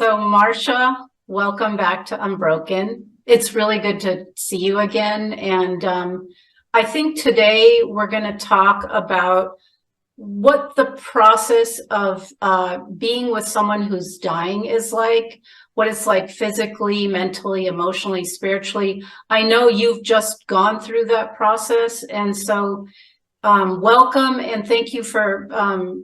So, Marsha, welcome back to Unbroken. It's really good to see you again. And I think today we're going to talk about what the process of being with someone who's dying is like, what it's like physically, mentally, emotionally, spiritually. I know you've just gone through that process. And so welcome and thank you for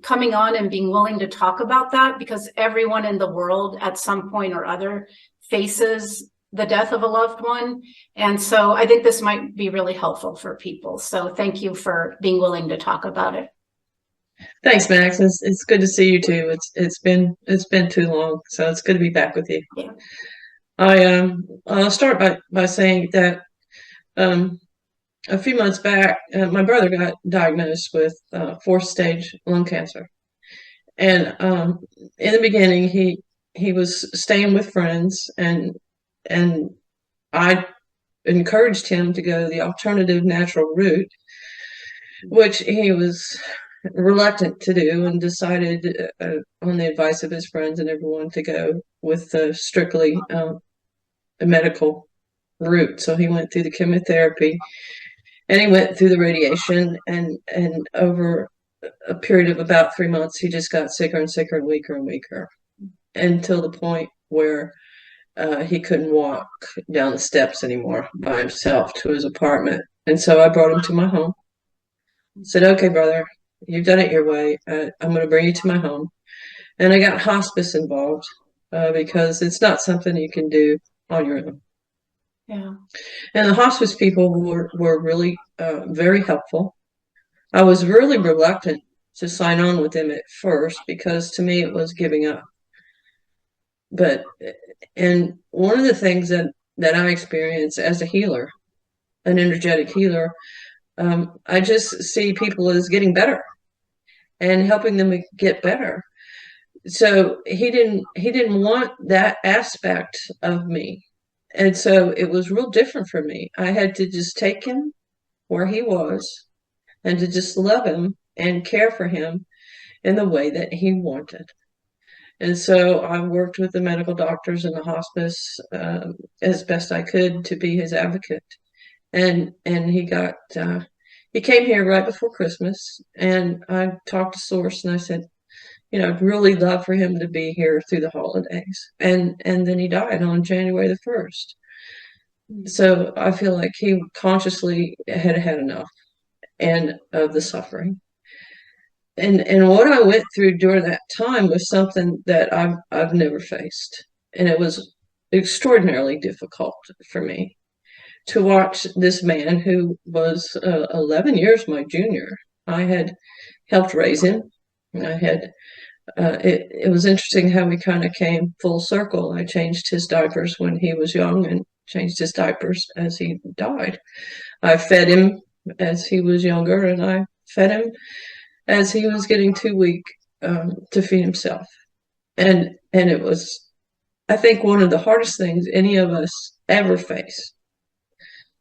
coming on and being willing to talk about that, because everyone in the world at some point or other faces the death of a loved one. And so I think this might be really helpful for people. So thank you for being willing to talk about it. Thanks, Max. It's good to see you too. It's been too long, so it's good to be back with you. Yeah. I'll start by saying that a few months back, my brother got diagnosed with fourth stage lung cancer, and in the beginning he was staying with friends, and I encouraged him to go the alternative natural route, which he was reluctant to do, and decided on the advice of his friends and everyone to go with the strictly medical route. So he went through the chemotherapy and he went through the radiation, and over a period of about 3 months he just got sicker and sicker and weaker and weaker until the point where he couldn't walk down the steps anymore by himself to his apartment. And so I brought him to my home, said, okay, brother, you've done it your way. I'm going to bring you to my home. And I got hospice involved because it's not something you can do on your own. Yeah. And the hospice people were really very helpful. I was really reluctant to sign on with them at first because to me it was giving up. But, and one of the things that I experience as a healer, an energetic healer, I just see people as getting better and helping them get better. So he didn't want that aspect of me. And so it was real different for me. I had to just take him where he was and to just love him and care for him in the way that he wanted. And so I worked with the medical doctors in the hospice as best I could to be his advocate. And he came here right before Christmas, and I talked to Source and I said, I'd really love for him to be here through the holidays. And then he died on January the 1st. So I feel like he consciously had had enough and of the suffering. And what I went through during that time was something that I've never faced. And it was extraordinarily difficult for me to watch this man who was 11 years my junior. I had helped raise him. I had it was interesting how we kind of came full circle. I changed his diapers when he was young and changed his diapers as he died. I fed him as he was younger, and I fed him as he was getting too weak to feed himself. And it was, I think, one of the hardest things any of us ever face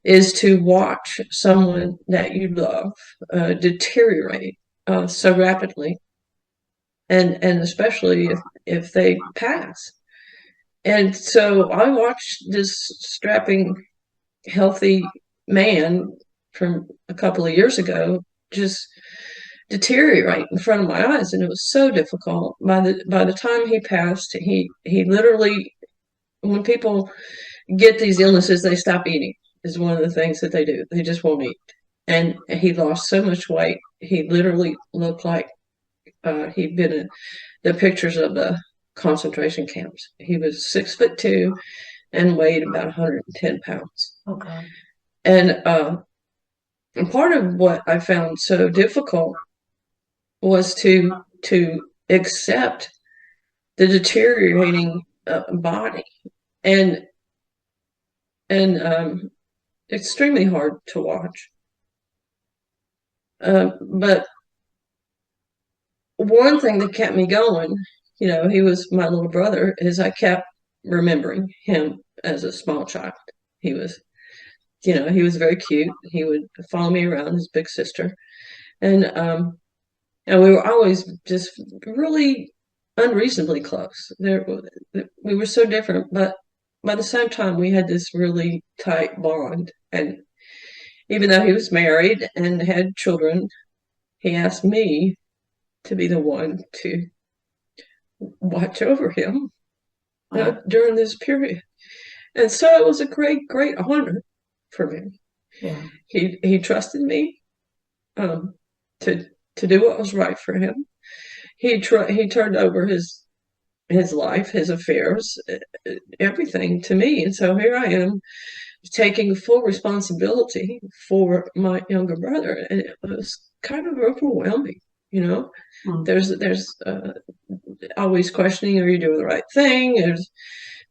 is to watch someone that you love deteriorate so rapidly, and especially if they pass. And so I watched this strapping, healthy man from a couple of years ago just deteriorate in front of my eyes, and it was so difficult. By the time he passed, he literally, when people get these illnesses, they stop eating. Is one of the things that they do. They just won't eat. And he lost so much weight. He literally looked like he'd been in the pictures of the concentration camps. He was 6'2" and weighed about 110 pounds. Okay. And part of what I found so difficult was to accept the deteriorating body, and extremely hard to watch. But one thing that kept me going, he was my little brother, is I kept remembering him as a small child. He was, he was very cute. He would follow me around, his big sister. And we were always just really unreasonably close. We were so different, but by the same time, we had this really tight bond. And even though he was married and had children, he asked me to be the one to watch over him during this period. And so it was a great, great honor for me. Yeah. He trusted me to do what was right for him. He turned over his life, his affairs, everything to me. And so here I am taking full responsibility for my younger brother. And it was kind of overwhelming, you know. There's always questioning, are you doing the right thing?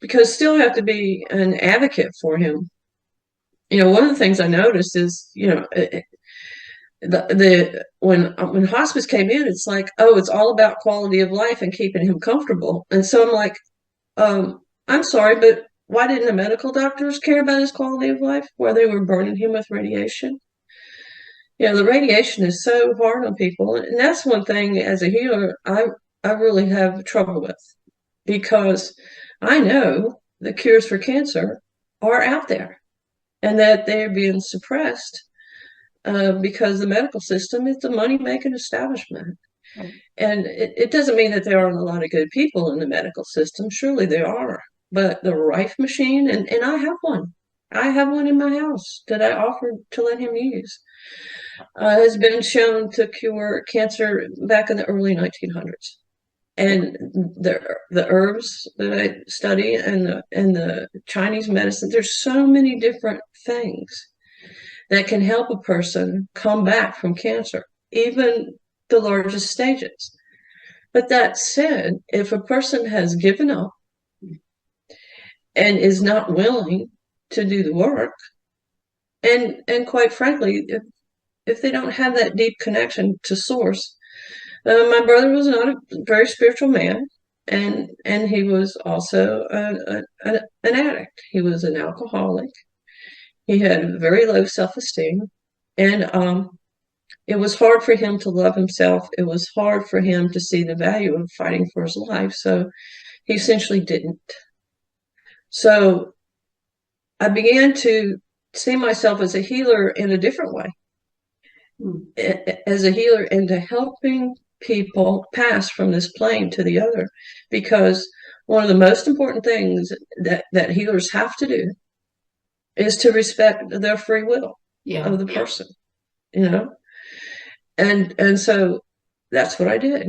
Because still have to be an advocate for him. You know, one of the things I noticed is, you know, when hospice came in, it's like, oh, it's all about quality of life and keeping him comfortable. And so I'm like, I'm sorry, but why didn't the medical doctors care about his quality of life while they were burning him with radiation? You know, the radiation is so hard on people, and that's one thing as a healer I really have trouble with, because I know the cures for cancer are out there and that they're being suppressed because the medical system is a money-making establishment. Right. And it doesn't mean that there aren't a lot of good people in the medical system. Surely there are. But the Rife machine, and I have one. I have one in my house that I offered to let him use. Has been shown to cure cancer back in the early 1900s. And the herbs that I study and the Chinese medicine, there's so many different things that can help a person come back from cancer, even the largest stages. But that said, if a person has given up and is not willing to do the work, and quite frankly, if they don't have that deep connection to source, my brother was not a very spiritual man, and he was also an addict. He was an alcoholic. He had very low self-esteem, and it was hard for him to love himself. It was hard for him to see the value of fighting for his life, so he essentially didn't. So I began to see myself as a healer in a different way, as a healer into helping people pass from this plane to the other, because one of the most important things that healers have to do is to respect the free will of the person, you know. And so that's what I did.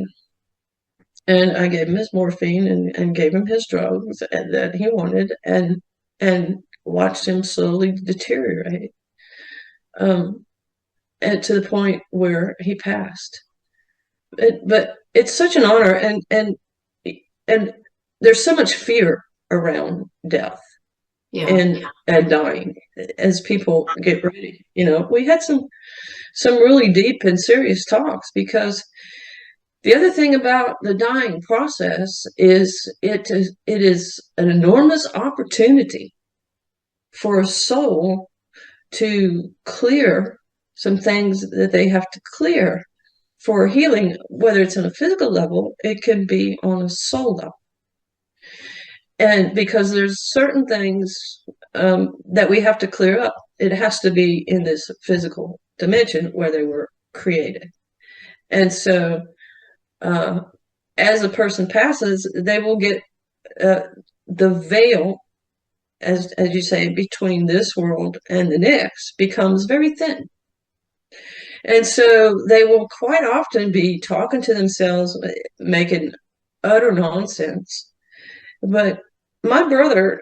And I gave him his morphine and gave him his drugs that he wanted, and watched him slowly deteriorate, and to the point where he passed. But it's such an honor, and there's so much fear around death and dying as people get ready. You know, we had some really deep and serious talks, because the other thing about the dying process is it is an enormous opportunity for a soul to clear some things that they have to clear for healing, whether it's on a physical level, it can be on a soul level. And because there's certain things that we have to clear up, it has to be in this physical dimension where they were created. And so as a person passes, they will get the veil, as you say, between this world and the next becomes very thin. And so they will quite often be talking to themselves, making utter nonsense. But my brother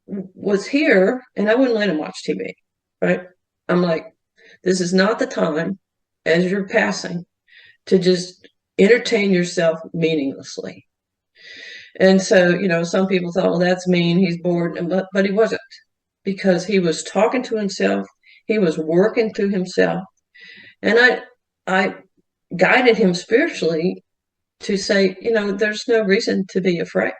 was here, and I wouldn't let him watch TV, right? I'm like, this is not the time, as you're passing, to just entertain yourself meaninglessly. And so, you know, some people thought, well, that's mean, he's bored, but he wasn't, because he was talking to himself, he was working through himself. And I guided him spiritually to say, you know, there's no reason to be afraid.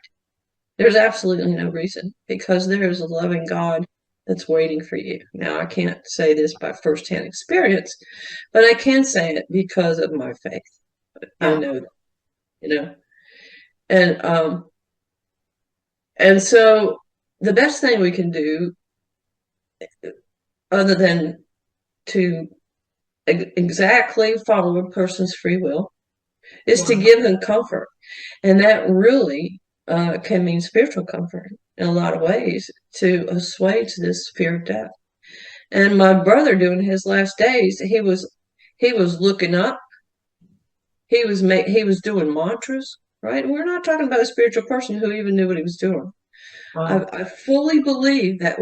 There's absolutely no reason, because there is a loving God that's waiting for you. Now, I can't say this by firsthand experience, but I can say it because of my faith. I know that, you know. And and so the best thing we can do, other than to exactly follow a person's free will, is to Yeah. give them comfort. And that really can mean spiritual comfort in a lot of ways to assuage this fear of death. And my brother, during his last days, he was looking up. He was doing mantras, right? And we're not talking about a spiritual person who even knew what he was doing. Wow. I fully believe that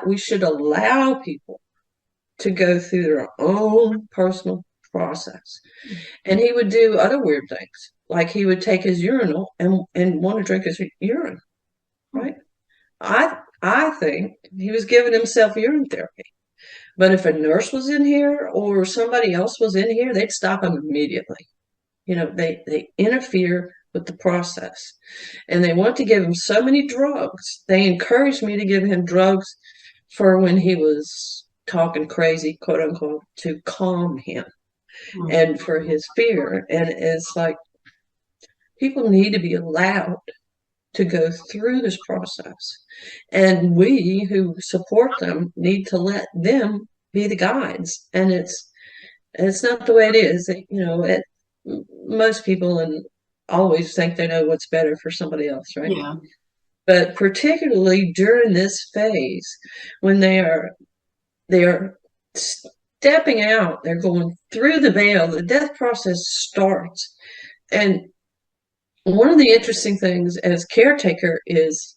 we should allow people to go through their own personal process. And he would do other weird things, like he would take his urinal and want to drink his urine, right? I think he was giving himself urine therapy. But if a nurse was in here or somebody else was in here, they'd stop him immediately. They interfere with the process. And they want to give him so many drugs. They encouraged me to give him drugs for when he was talking crazy, quote unquote, to calm him and for his fear. And it's like people need to be allowed to go through this process. And we who support them need to let them be the guides. And it's not the way it is. Most people and always think they know what's better for somebody else, right? Yeah. But particularly during this phase, when they are stepping out, they're going through the veil, the death process starts. And one of the interesting things as caretaker is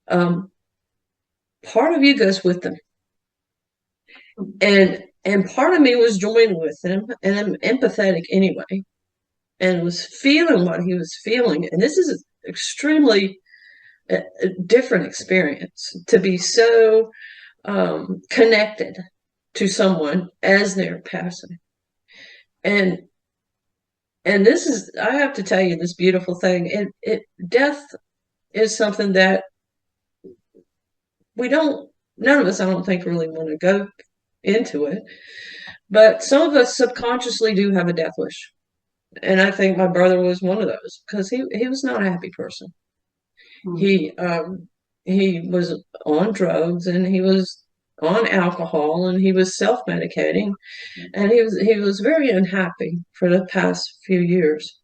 part of you goes with them. And part of me was joining with him, and I'm empathetic anyway, and was feeling what he was feeling. And this is an extremely different experience to be so connected to someone as they're passing. And this is, I have to tell you this beautiful thing. Death is something that none of us, I don't think, really want to go into it. But some of us subconsciously do have a death wish. And I think my brother was one of those because he was not a happy person. He was on drugs and he was on alcohol and he was self-medicating and he was very unhappy for the past few years.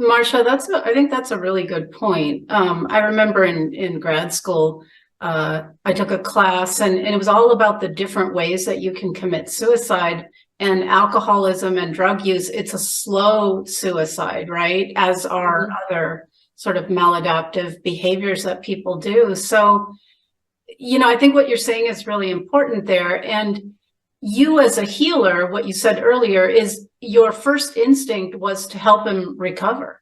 Marsha, I think that's a really good point. I remember in grad school, I took a class and it was all about the different ways that you can commit suicide. And alcoholism and drug use, it's a slow suicide, right? As are other sort of maladaptive behaviors that people do. So, I think what you're saying is really important there. And you as a healer, what you said earlier is your first instinct was to help him recover.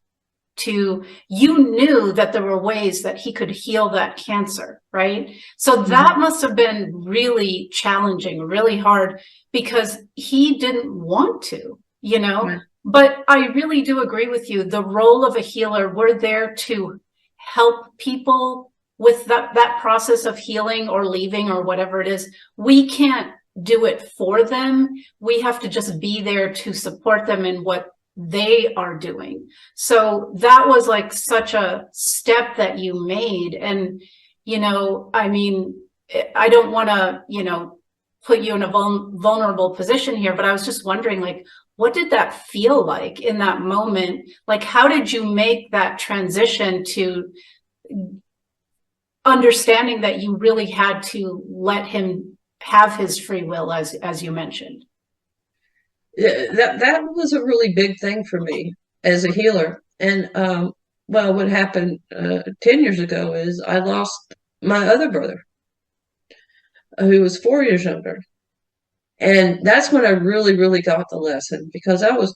You knew that there were ways that he could heal that cancer, right? So that must have been really challenging, really hard, because he didn't want to, Right. But I really do agree with you. The role of a healer, we're there to help people with that process of healing or leaving or whatever it is. We can't do it for them. We have to just be there to support them in what they are doing. So that was like such a step that you made. And, I mean, I don't want to, put you in a vulnerable position here, but I was just wondering, like, what did that feel like in that moment? Like, how did you make that transition to understanding that you really had to let him have his free will, as you mentioned? Yeah, that was a really big thing for me as a healer. And well, what happened 10 years ago is I lost my other brother, who was 4 years younger. And that's when I really, really got the lesson because I was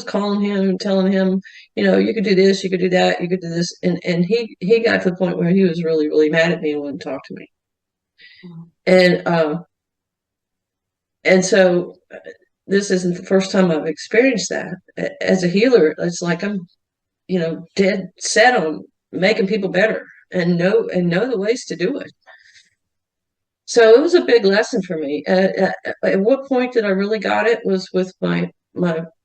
calling him and telling him, you could do this, you could do that, you could do this. And he got to the point where he was really, really mad at me and wouldn't talk to me. And so this isn't the first time I've experienced that. As a healer, it's like I'm, dead set on making people better and know the ways to do it. So it was a big lesson for me. At what point did I really got it was with my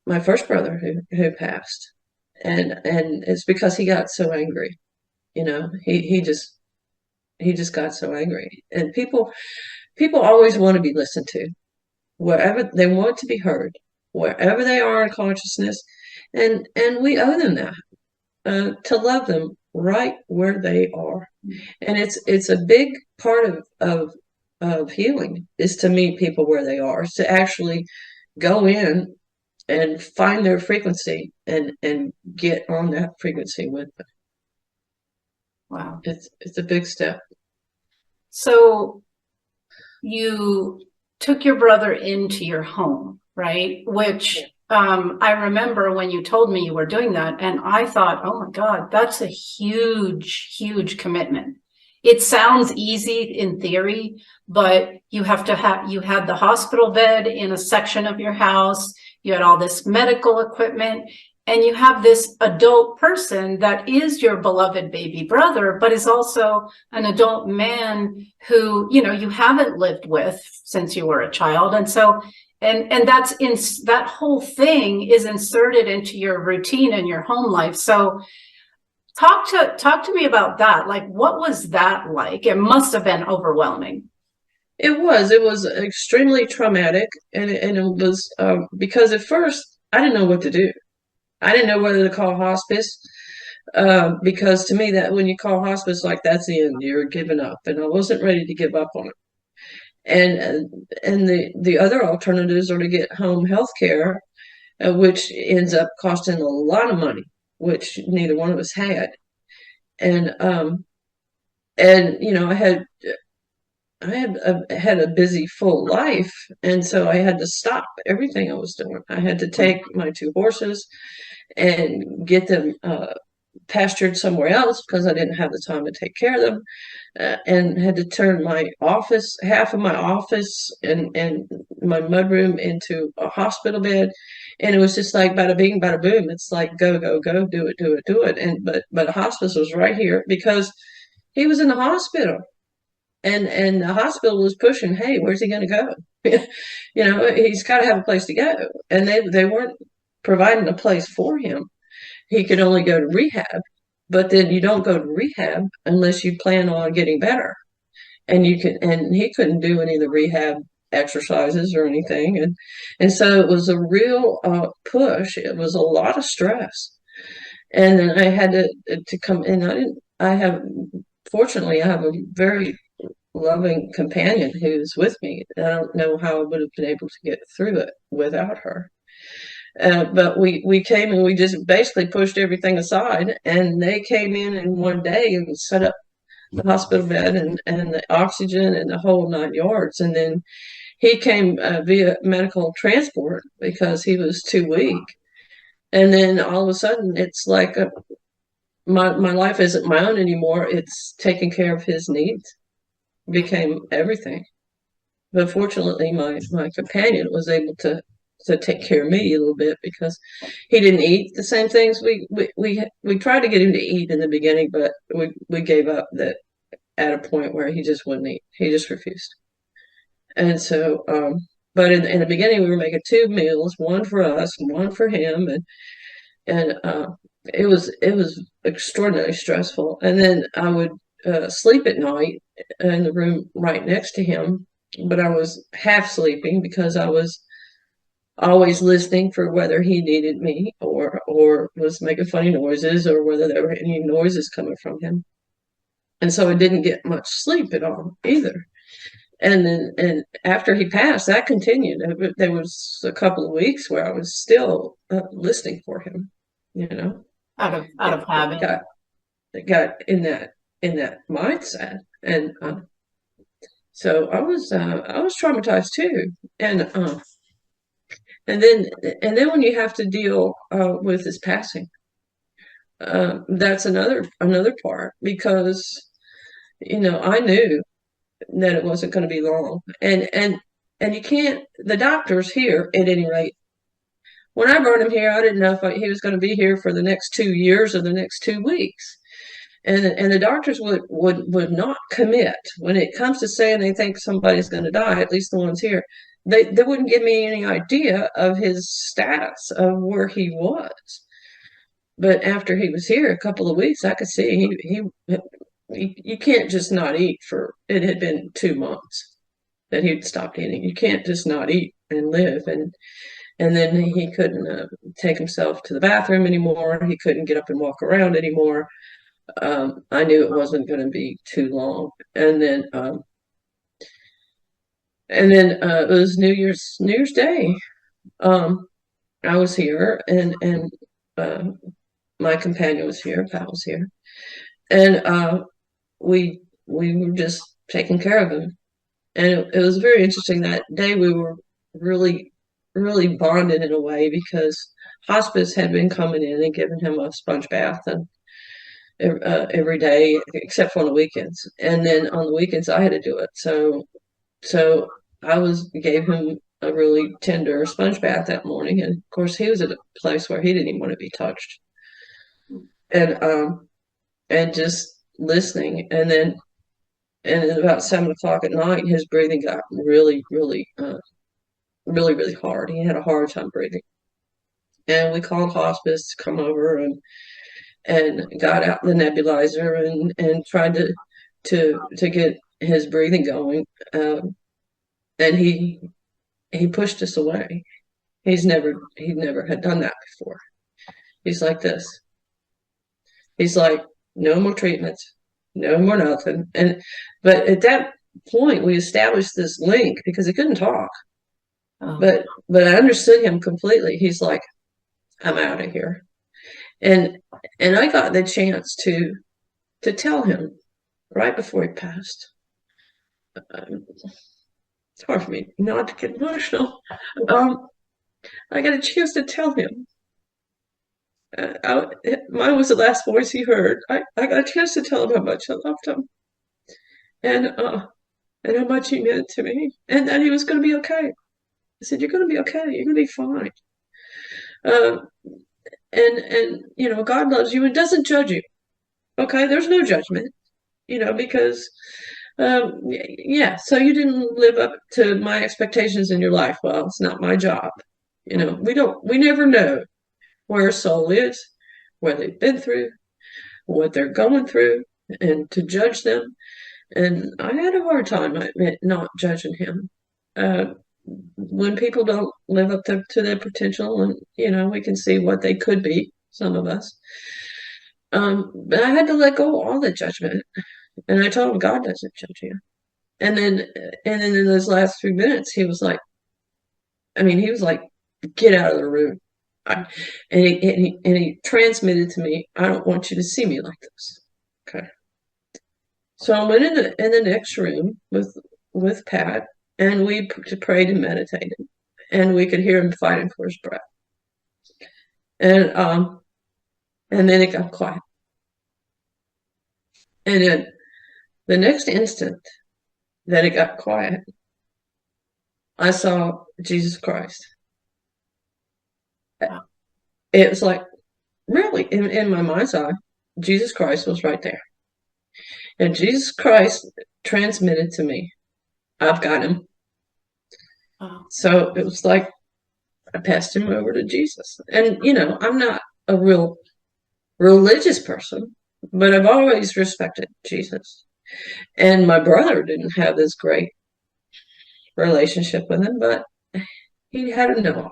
my first brother who passed, and it's because he got so angry. He just got so angry, and people always want to be listened to, wherever they want to be heard, wherever they are in consciousness, and we owe them that, to love them right where they are. And it's a big part of healing is to meet people where they are, is to actually go in and find their frequency and get on that frequency with them. Wow. It's a big step. So you took your brother into your home, right? Which I remember when you told me you were doing that, and I thought, oh my God, that's a huge, huge commitment. It sounds easy in theory, but you had the hospital bed in a section of your house, you had all this medical equipment, and you have this adult person that is your beloved baby brother, but is also an adult man who, you haven't lived with since you were a child. And so, and that whole thing is inserted into your routine and your home life. So talk to me about that. Like, what was that like? It must have been overwhelming. It was extremely traumatic, and it was because at first I didn't know what to do. I didn't know whether to call hospice, because to me that when you call hospice, like that's the end, you're giving up, and I wasn't ready to give up on it. And the other alternatives are to get home health care, which ends up costing a lot of money, which neither one of us had. And I had a busy, full life, and so I had to stop everything I was doing. I had to take my two horses and get them pastured somewhere else because I didn't have the time to take care of them, and had to turn my office, half of my office and my mudroom into a hospital bed. And it was just like bada bing, bada boom. It's like go, go, go, do it, do it, do it. And but hospice was right here because he was in the hospital. And the hospital was pushing, hey, where's he going to go? He's got to have a place to go. And they weren't providing a place for him. He could only go to rehab, but then you don't go to rehab unless you plan on getting better. And he couldn't do any of the rehab exercises or anything. And so it was a real push. It was a lot of stress. And then I had to come in. Fortunately, I have a very loving companion who's with me. I don't know how I would have been able to get through it without her. But we came and we just basically pushed everything aside, and they came in one day and set up the hospital bed and the oxygen and the whole 9 yards. And then he came via medical transport because he was too weak. And then all of a sudden, it's like my life isn't my own anymore. It's taking care of his needs became everything. But fortunately, my companion was able to take care of me a little bit because he didn't eat the same things we tried to get him to eat in the beginning, but we gave up that at a point where he just wouldn't eat. He just refused. And so, but in the beginning, we were making 2 meals, one for us, one for him, and it was extraordinarily stressful. And then I would sleep at night in the room right next to him, but I was half sleeping because I was always listening for whether he needed me or was making funny noises or whether there were any noises coming from him. And so I didn't get much sleep at all either. And after he passed, that continued. There was a couple of weeks where I was still listening for him, Out of habit. Got in that mindset. And so I was traumatized too. And then when you have to deal with his passing, that's another part because I knew that it wasn't going to be long, and you can't. The doctors here, at any rate, when I brought him here, I didn't know if he was going to be here for the next 2 years or the next 2 weeks. And the doctors would not commit when it comes to saying they think somebody's going to die. At least the ones here, they wouldn't give me any idea of his status of where he was. But after he was here a couple of weeks, I could see you can't just not eat for, it had been 2 months that he'd stopped eating. You can't just not eat and live. And then he couldn't take himself to the bathroom anymore. He couldn't get up and walk around anymore. I knew it wasn't going to be too long. And then it was New Year's Day. I was here, and my companion was here, Pat was here, and we were just taking care of him. And it was very interesting that day. We were really, really bonded in a way because hospice had been coming in and giving him a sponge bath and every day except for on the weekends. And then on the weekends I had to do it. So I gave him a really tender sponge bath that morning, and of course he was at a place where he didn't even want to be touched. And just listening, and then about 7 o'clock at night, his breathing got really, really, really hard. He had a hard time breathing, and we called hospice to come over and got out the nebulizer and tried to get his breathing going. And he pushed us away. He never had done that before. He's like this. He's like, no more treatments, no more nothing. But at that point, we established this link because he couldn't talk. Oh. But I understood him completely. He's like, I'm out of here. And I got the chance to tell him right before he passed. It's hard for me not to get emotional. I got a chance to tell him. Mine was the last voice he heard. I got a chance to tell him how much I loved him, and how much he meant to me, and that he was going to be okay. I said, "You're going to be okay. You're going to be fine." And God loves you and doesn't judge you. Okay, there's no judgment, because yeah. So you didn't live up to my expectations in your life. Well, it's not my job. We never know where a soul is, what they've been through, what they're going through, and to judge them. And I had a hard time, I admit, not judging him. When people don't live up to their potential, and we can see what they could be, some of us. But I had to let go of all the judgment, and I told him God doesn't judge you. And then in those last 3 minutes, he was like, get out of the room. And he transmitted to me, I don't want you to see me like this. Okay. So I went in the next room with Pat, and we prayed and meditated, and we could hear him fighting for his breath. And then it got quiet. And then the next instant that it got quiet, I saw Jesus Christ. It was like, really, in my mind's eye, Jesus Christ was right there. And Jesus Christ transmitted to me, I've got him. Oh. So it was like I passed him over to Jesus. And, I'm not a real religious person, but I've always respected Jesus. And my brother didn't have this great relationship with him, but he had enough.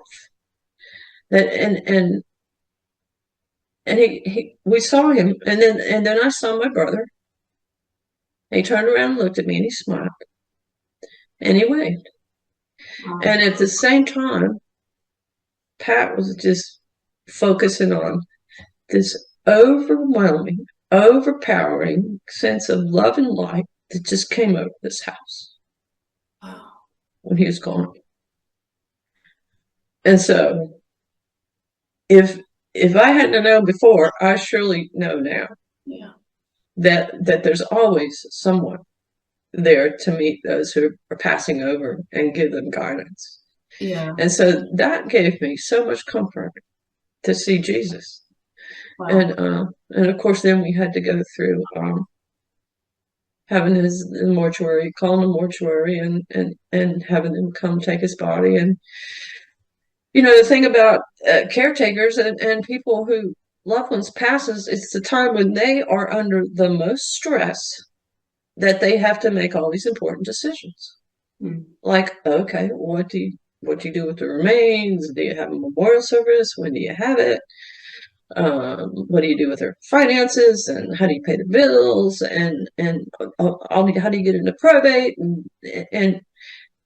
And we saw him, and then I saw my brother. He turned around and looked at me, and he smiled, and he waved. Oh. And at the same time, Pat was just focusing on this overwhelming, overpowering sense of love and light that just came over this house. Wow. When he was gone. And so, if I hadn't known before, I surely know now. Yeah. That there's always someone there to meet those who are passing over and give them guidance. Yeah. And so that gave me so much comfort to see Jesus. Wow. And of course then we had to go through having his mortuary, calling the mortuary, and having them come take his body. And the thing about caretakers and people who loved ones passes, it's the time when they are under the most stress that they have to make all these important decisions. Like, okay, what do you do with the remains? Do you have a memorial service? When do you have it? What do you do with their finances, and how do you pay the bills, and how do you get into probate, and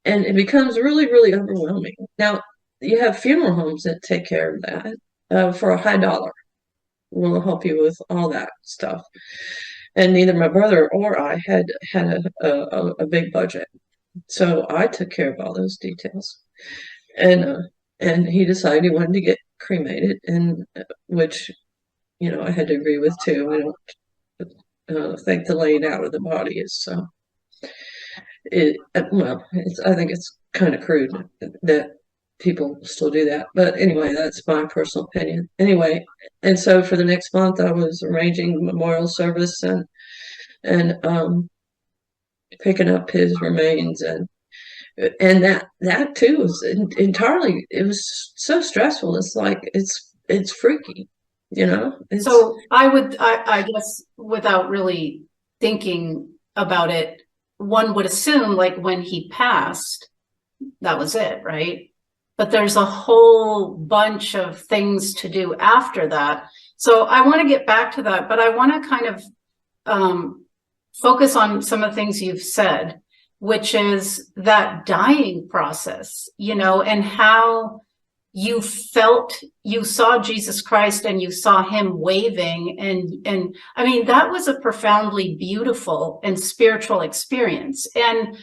it becomes really, really overwhelming. Now, you have funeral homes that take care of that for a high dollar. We'll help you with all that stuff. And neither my brother or I had a big budget, so I took care of all those details. And he decided he wanted to get cremated, and which I had to agree with too. I don't think the laying out of the body is I think it's kind of crude that people still do that. But anyway, that's my personal opinion. Anyway, and so for the next month, I was arranging memorial service and picking up his remains, and that too was entirely. It was so stressful. It's like it's freaky. So I guess without really thinking about it, one would assume like when he passed, that was it, right? But there's a whole bunch of things to do after that. So I want to get back to that, but I want to kind of focus on some of the things you've said, which is that dying process, and how you saw Jesus Christ and you saw him waving. And I mean, that was a profoundly beautiful and spiritual experience. And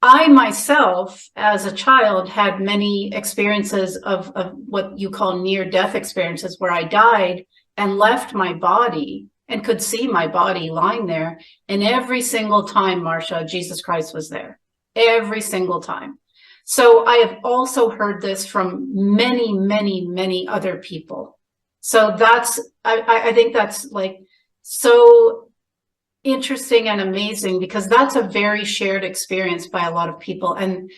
I myself, as a child, had many experiences of what you call near-death experiences, where I died and left my body and could see my body lying there. And every single time, Marsha, Jesus Christ was there. Every single time. So I have also heard this from many, many, many other people. So I think that's like so interesting and amazing, because that's a very shared experience by a lot of people. And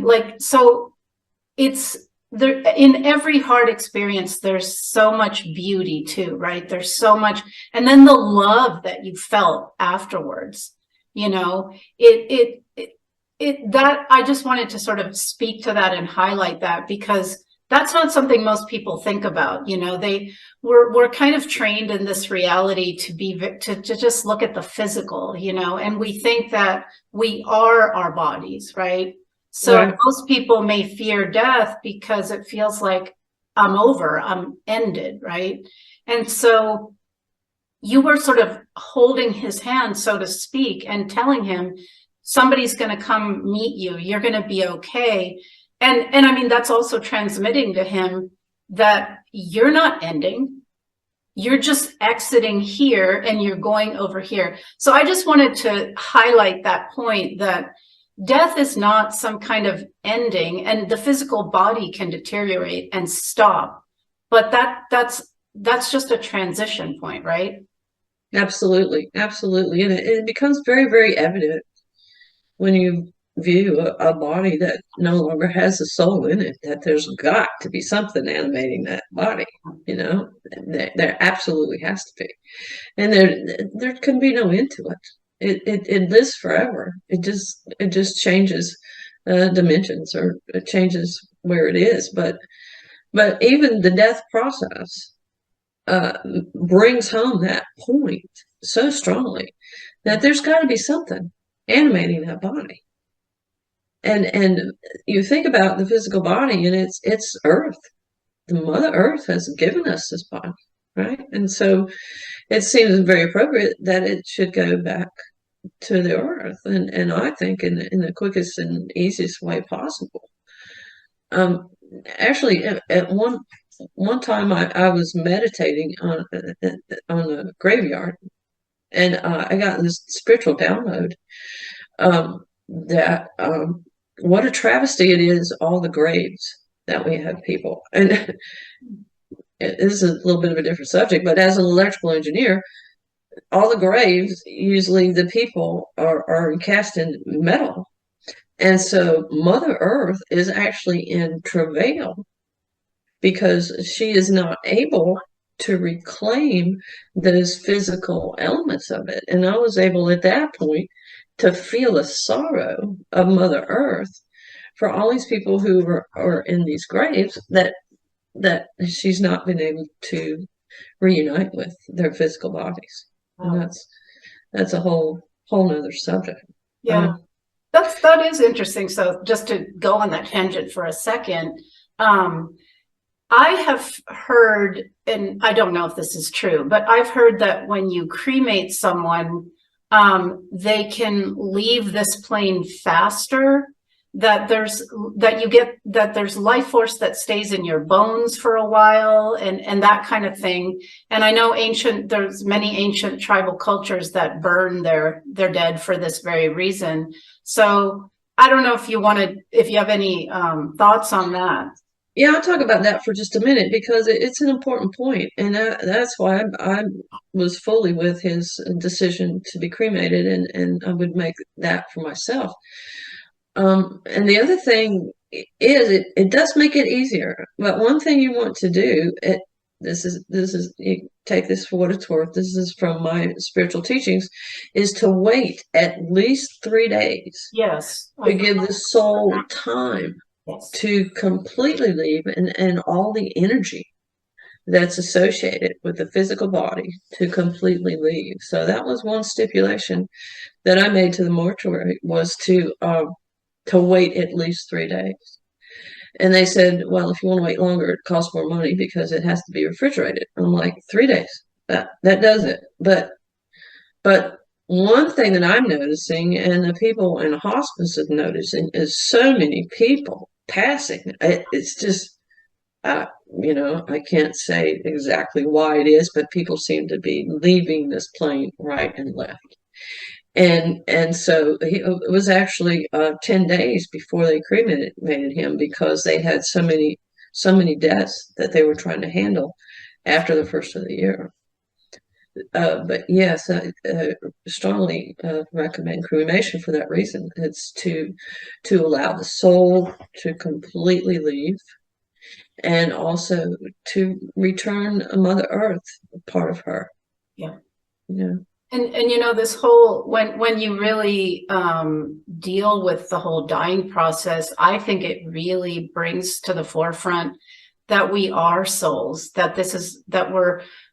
like, so it's there in every hard experience, there's so much beauty too, right? There's so much. And then the love that you felt afterwards, that I just wanted to sort of speak to that and highlight that, because that's not something most people think about. We're kind of trained in this reality to just look at the physical, and we think that we are our bodies, right? So right. Most people may fear death because it feels like I'm ended, right? And so you were sort of holding his hand, so to speak, and telling him, somebody's going to come meet you. You're going to be okay. And I mean, that's also transmitting to him that you're not ending. You're just exiting here and you're going over here. So I just wanted to highlight that point, that death is not some kind of ending, and the physical body can deteriorate and stop. But that's just a transition point, right? Absolutely. Absolutely. And it becomes very, very evident when you view a body that no longer has a soul in it, that there's got to be something animating that body. There absolutely has to be, and there can be no end to it. It lives forever. It just changes dimensions, or it changes where it is. But even the death process brings home that point so strongly, that there's got to be something animating that body. And you think about the physical body, and it's Earth. The Mother Earth has given us this body, right? And so it seems very appropriate that it should go back to the Earth, and I think in the quickest and easiest way possible. Actually, at one time I was meditating on the graveyard, and I got this spiritual download that what a travesty it is, all the graves that we have people. And this is a little bit of a different subject, but as an electrical engineer, all the graves, usually the people are cast in metal. And so Mother Earth is actually in travail because she is not able to reclaim those physical elements of it. And I was able at that point to feel the sorrow of Mother Earth for all these people who are in these graves that she's not been able to reunite with their physical bodies. And Wow. that's a whole nother subject. Yeah, that is interesting. So just to go on that tangent for a second, um, I have heard, and I don't know if this is true, but I've heard that when you cremate someone, they can leave this plane faster, that there's life force that stays in your bones for a while, and that kind of thing. And I know there's many ancient tribal cultures that burn their dead for this very reason. So I don't know if you have any thoughts on that. Yeah, I'll talk about that for just a minute because it's an important point, and that's why I was fully with his decision to be cremated, and I would make that for myself. And the other thing is, it does make it easier. But one thing you want to do, this is you take this for what it's worth. This is from my spiritual teachings, is to wait at least 3 days Yes. to give the soul time Yes. to completely leave and all the energy that's associated with the physical body to completely leave. So that was one stipulation that I made to the mortuary, was to wait at least 3 days. And they said, well, if you want to wait longer, it costs more money because it has to be refrigerated. I'm like, 3 days, that does it. But one thing that I'm noticing, and the people in hospice are noticing, is so many people passing. It's just, uh, I can't say exactly why it is, but people seem to be leaving this plane right and left. And so it was actually 10 days before they cremated him because they had so many deaths that they were trying to handle after the first of the year. But yes, I strongly recommend cremation for that reason. It's to allow the soul to completely leave, and also to return Mother Earth, part of her. Yeah. Yeah. And this whole, when you really deal with the whole dying process, I think it really brings to the forefront that we are souls, that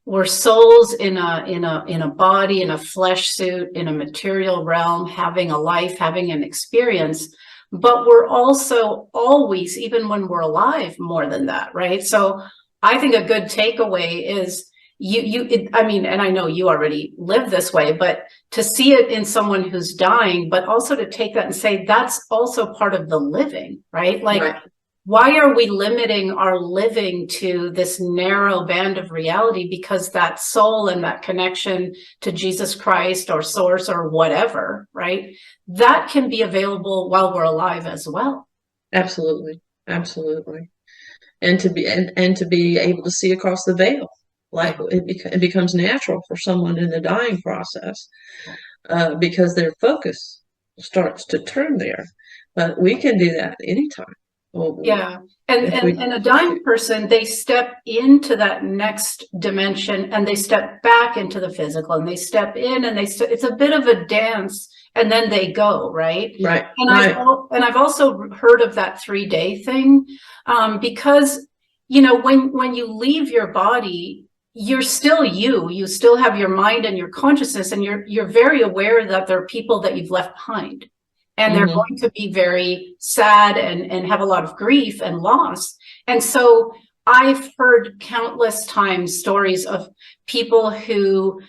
we're souls in a body, in a flesh suit, in a material realm, having a life, having an experience. But we're also always, even when we're alive, more than that, right? So I think a good takeaway is I mean, and I know you already live this way, but to see it in someone who's dying, but also to take that and say, that's also part of the living, right? Like, Right. why are we limiting our living to this narrow band of reality? Because that soul and that connection to Jesus Christ or source or whatever, right? That can be available while we're alive as well. Absolutely. Absolutely. And to be able to see across the veil, like it becomes natural for someone in the dying process, because their focus starts to turn there. But we can do that anytime. Yeah. And a dying person, they step into that next dimension and they step back into the physical, and they step in and it's a bit of a dance, and then they go, right? Right. And Right. I've also heard of that 3-day thing, because, when you leave your body, you're still you still have your mind and your consciousness, and you're very aware that there are people that you've left behind. And they're Mm-hmm. going to be very sad and have a lot of grief and loss. And so I've heard countless times stories of people who,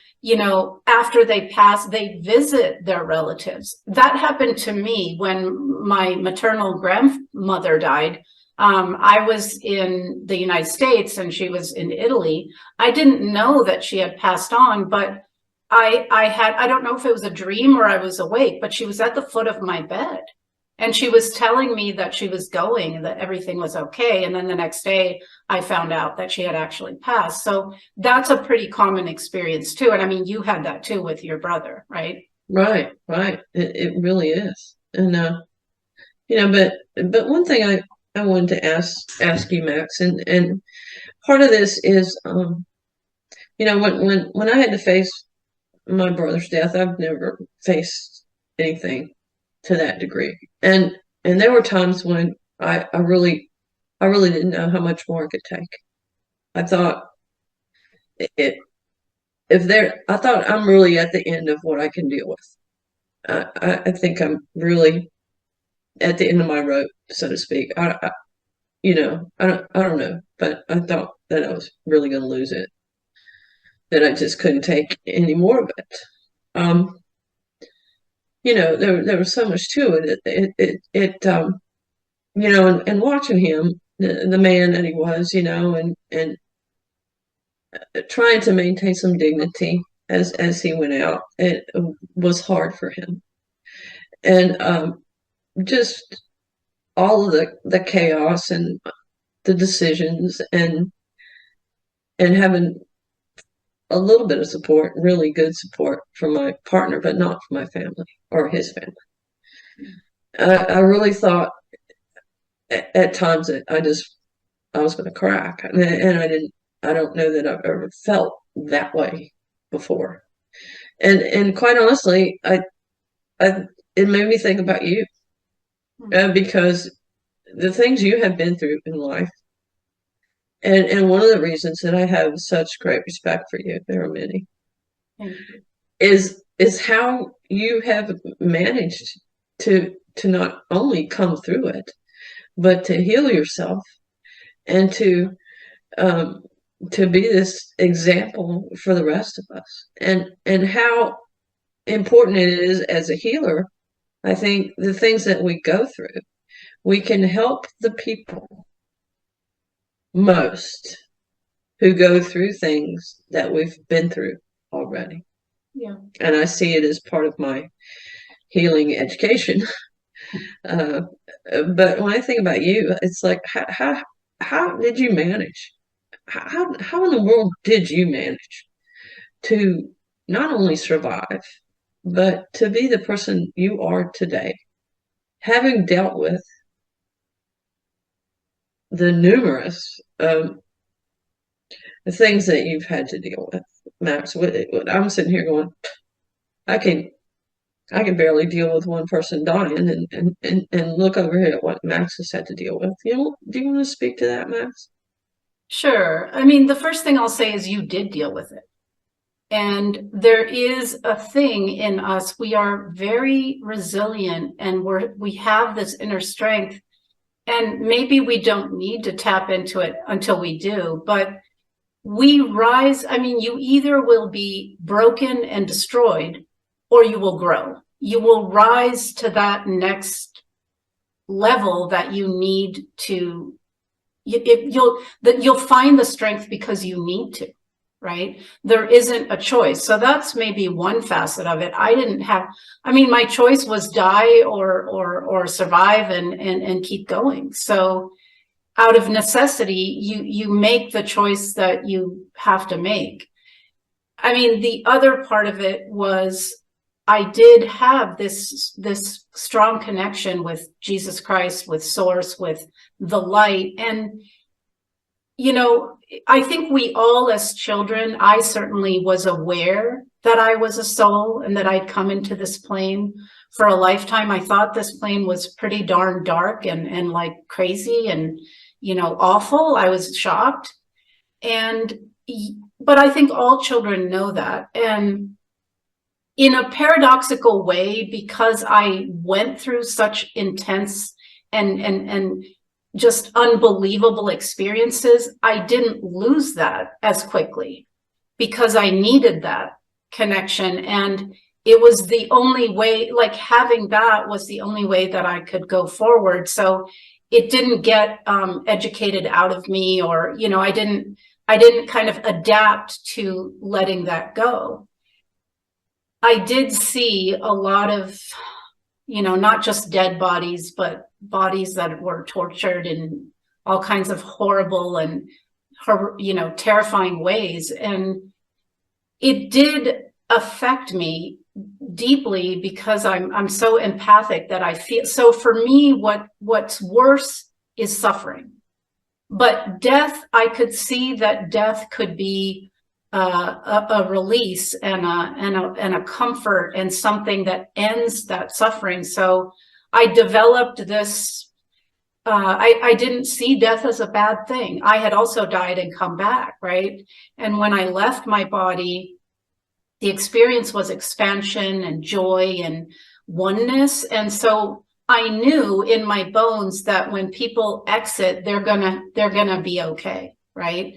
after they pass, they visit their relatives. That happened to me when my maternal grandmother died. I was in the United States and she was in Italy. I didn't know that she had passed on, but I don't know if it was a dream or I was awake, but she was at the foot of my bed. And she was telling me that she was going and that everything was okay. And then the next day I found out that she had actually passed. So that's a pretty common experience too. And I mean, you had that too with your brother, right? Right, right. It really is. And but one thing I wanted to ask you, Max, and part of this is when I had to face my brother's death, I've never faced anything to that degree. And there were times when I really didn't know how much more I could take. I thought it I thought I'm really at the end of what I can deal with. I think I'm really at the end of my rope, so to speak. I don't know, but I thought that I was really going to lose it, that I just couldn't take any more of it. There was so much to it. And watching him, the man that he was, and trying to maintain some dignity as he went out, it was hard for him. And just all of the chaos and the decisions and having a little bit of support, really good support from my partner, but not from my family or his family. I really thought at times that I was going to crack, and I don't know that I've ever felt that way before. And quite honestly, it made me think about you, because the things you have been through in life, and one of the reasons that I have such great respect for you, there are many, is how you have managed to not only come through it, but to heal yourself and to be this example for the rest of us, and how important it is as a healer. I think the things that we go through, we can help the people most who go through things that we've been through already. Yeah. And I see it as part of my healing education. But when I think about you, it's like, how did you manage? How in the world did you manage to not only survive, but to be the person you are today, having dealt with the numerous things that you've had to deal with, Max? I'm sitting here going, I can barely deal with one person dying, and look over here at what Max has had to deal with. Do you want to speak to that, Max? Sure. I mean, the first thing I'll say is you did deal with it. And there is a thing in us. We are very resilient, and we have this inner strength, and maybe we don't need to tap into it until we do, but we rise. I mean, you either will be broken and destroyed, or you will grow. You will rise to that next level that you need to. You'll find the strength because you need to, right? There isn't a choice. So that's maybe one facet of it. My choice was die or survive and keep going. So out of necessity, you make the choice that you have to make. I mean, the other part of it was I did have this strong connection with Jesus Christ, with Source, with the light. And, I think we all as children, I certainly was aware that I was a soul and that I'd come into this plane for a lifetime. I thought this plane was pretty darn dark and like crazy and, awful. I was shocked. But I think all children know that. And in a paradoxical way, because I went through such intense and just unbelievable experiences, I didn't lose that as quickly because I needed that connection. And it was the only way, like having that was the only way that I could go forward. So it didn't get educated out of me, or, I didn't kind of adapt to letting that go. I did see a lot of, not just dead bodies, but bodies that were tortured in all kinds of horrible and, terrifying ways. And it did affect me deeply because I'm so empathic that I feel. So for me, what's worse is suffering. But death, I could see that death could be a release and a comfort and something that ends that suffering. So I developed this. I didn't see death as a bad thing. I had also died and come back, right? And when I left my body, the experience was expansion and joy and oneness. And so I knew in my bones that when people exit, they're gonna be okay, right?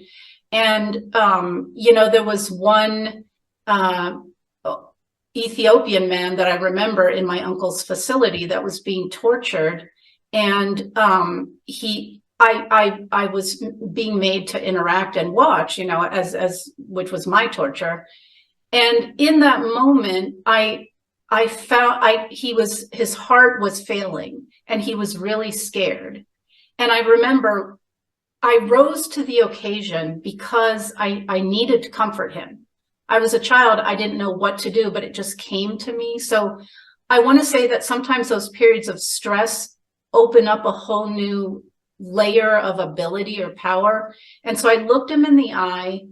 And there was one Ethiopian man that I remember in my uncle's facility that was being tortured, and I was being made to interact and watch, as which was my torture. And in that moment, I found his heart was failing and he was really scared. And I remember I rose to the occasion because I needed to comfort him. I was a child. I didn't know what to do, but it just came to me. So I want to say that sometimes those periods of stress open up a whole new layer of ability or power. And so I looked him in the eye.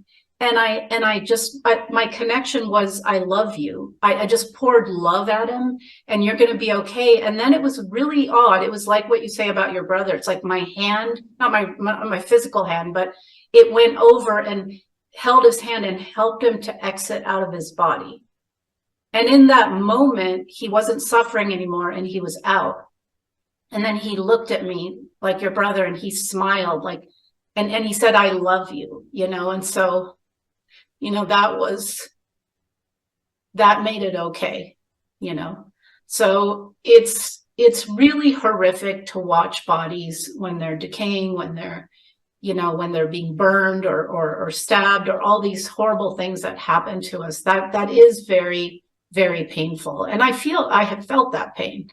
And my connection was, I love you. I just poured love at him, and you're going to be okay. And then it was really odd. It was like what you say about your brother. It's like my hand, not my physical hand, but it went over and held his hand and helped him to exit out of his body. And in that moment, he wasn't suffering anymore and he was out. And then he looked at me like your brother and he smiled and he said, I love you, and so that made it okay, So it's really horrific to watch bodies when they're decaying, when they're being burned or stabbed, or all these horrible things that happen to us. That is very, very painful. And I have felt that pain,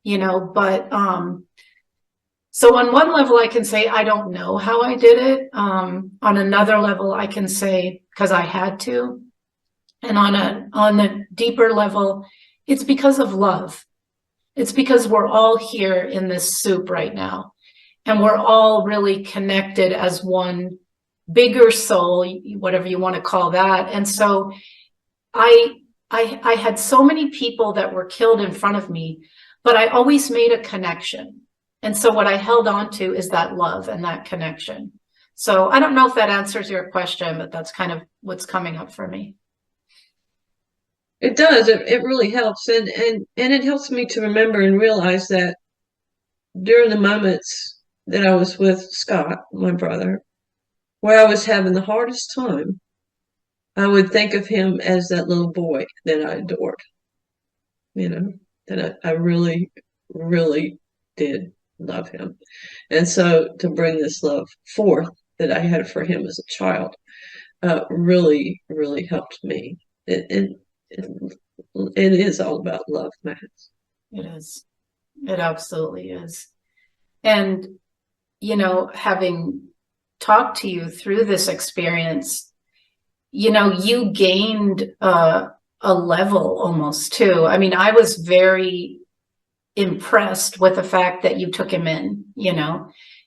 but so on one level, I can say, I don't know how I did it. On another level, I can say, because I had to. And on a deeper level, it's because of love. It's because we're all here in this soup right now. And we're all really connected as one bigger soul, whatever you want to call that. And so I had so many people that were killed in front of me, but I always made a connection. And so what I held on to is that love and that connection. So I don't know if that answers your question, but that's kind of what's coming up for me. It does. It really helps. And it helps me to remember and realize that during the moments that I was with Scott, my brother, where I was having the hardest time, I would think of him as that little boy that I adored, that I really, really did love him. And so to bring this love forth that I had for him as a child really, really helped me. It is all about love, Max. It is. It absolutely is. And, having talked to you through this experience, you gained a level almost too. I mean, I was very impressed with the fact that you took him in,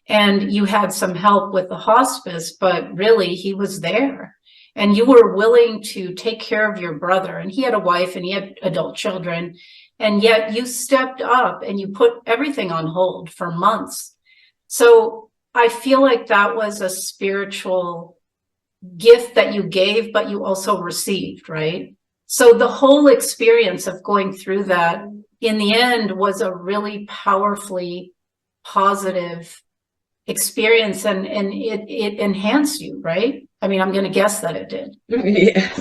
and you had some help with the hospice, but really he was there and you were willing to take care of your brother, and he had a wife and he had adult children, and yet you stepped up and you put everything on hold for months. So I feel like that was a spiritual gift that you gave, but you also received, right? So the whole experience of going through that in the end was a really powerfully positive experience, and it enhanced you, right? I mean, I'm going to guess that it did. Yeah,